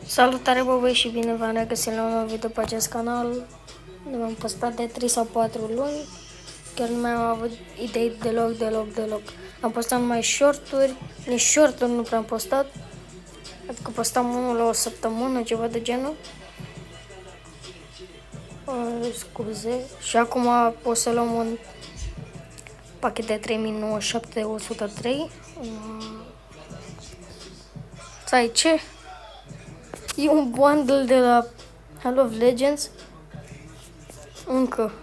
Salutare, băbăi, și bine v-am regăsit la un nou video pe acest canal. Nu m-am postat de 3 sau 4 luni. Chiar nu mai am avut idei deloc. Am postat numai shorturi, nici shorturi nu prea am postat. Adică postam unul la o săptămână, ceva de genul. Scuze. Și acum o să luăm un pachet de 3097 Sai ce? E un bundle de la Halo of Legends. Încă.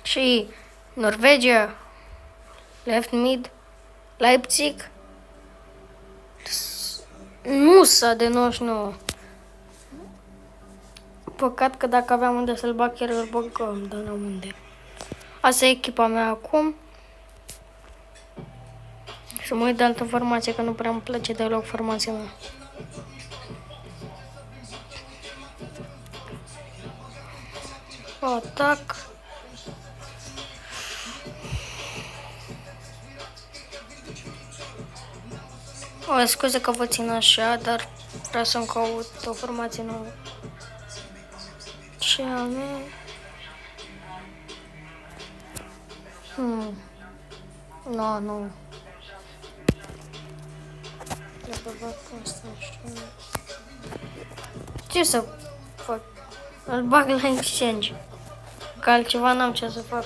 Și Norvegia, Left Mid, Leipzig, Nusa de 99. Păcat că dacă aveam unde să-l bag, chiar îl băgăm, dar n-am unde. Asta e echipa mea acum. Să mă uit de altă formație, că nu prea îmi place deloc formația mea. Atac. Scuze că vă țin așa, dar vreau să-mi caut o formație nouă. Ce anume? Nu. Ce să fac? Îl bag la exchange. Că altceva n-am ce să fac.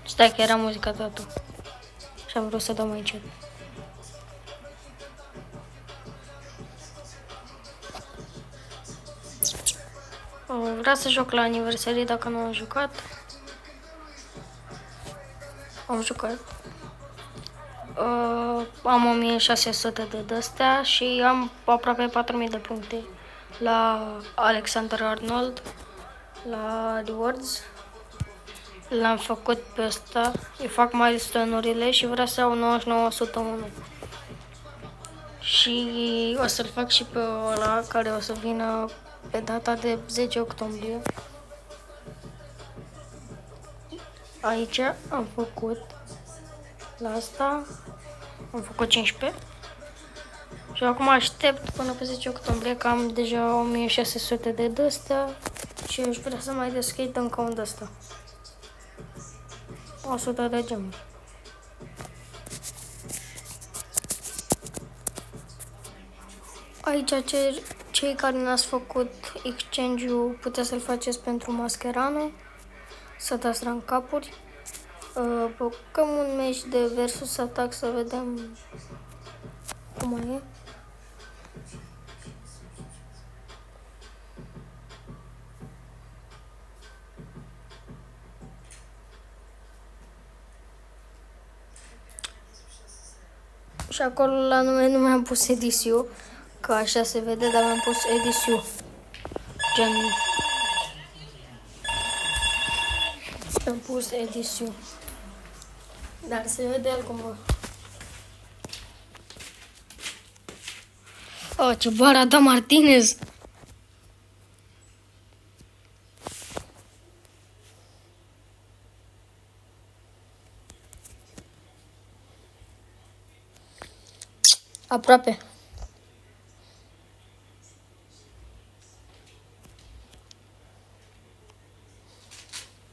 Stai că era muzica toată. Și am vrut să dau mai încet. Vreau să joc la aniversării dacă nu am jucat. Am jucat. Am 1600 de dăstea și am aproape 4000 de puncte la Alexander Arnold, la Rewards. L-am făcut pe ăsta, îi fac milestone-urile și vreau să iau 99-101. Și o să-l fac și pe ăla care o să vină pe data de 10 octombrie. Aici am făcut, la asta am făcut 15. Și acum aștept până pe 10 octombrie, că am deja 1600 de dăstea și aș vrea să mai deschid încă un dăsta. 100 de gemuri. Aici cei care n-ați făcut exchange-ul puteți să-l faceți pentru Mascherano, să dați rank capuri. Băgăm un match de versus atac să vedem cum e. Și acolo la nume nu mi-am pus edisiu, că așa se vede, dar mi-am pus edisiu. Gen... Am pus edisiu. Dar se vede altcumva. Ce bara da Martinez! Aproape.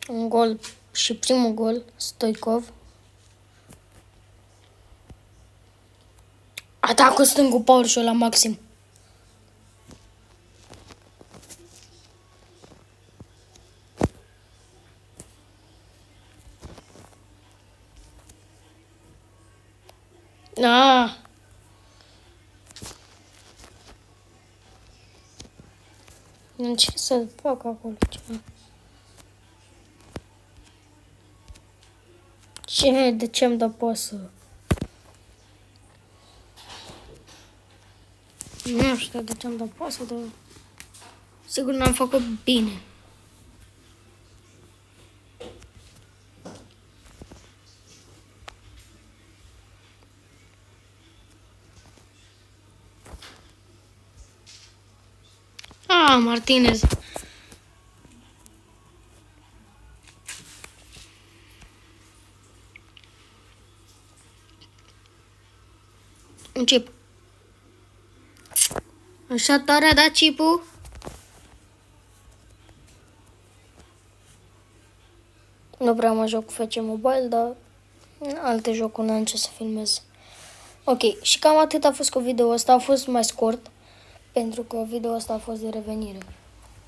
Un gol și primul gol, Stoichkov. Atacul stângul Power Show la maxim. Ce să fac acolo? De ce îmi dă pasă? Nu știu de ce îmi dă pasă, dar sigur n-am făcut bine. Martinez. Încep. Așa tare a dat chipul. Nu prea mă joc cu FC Mobile, dar alte jocuri n-am ce să filmez. Ok, și cam atât a fost cu video ăsta. A fost mai scurt, pentru că video ăsta a fost de revenire.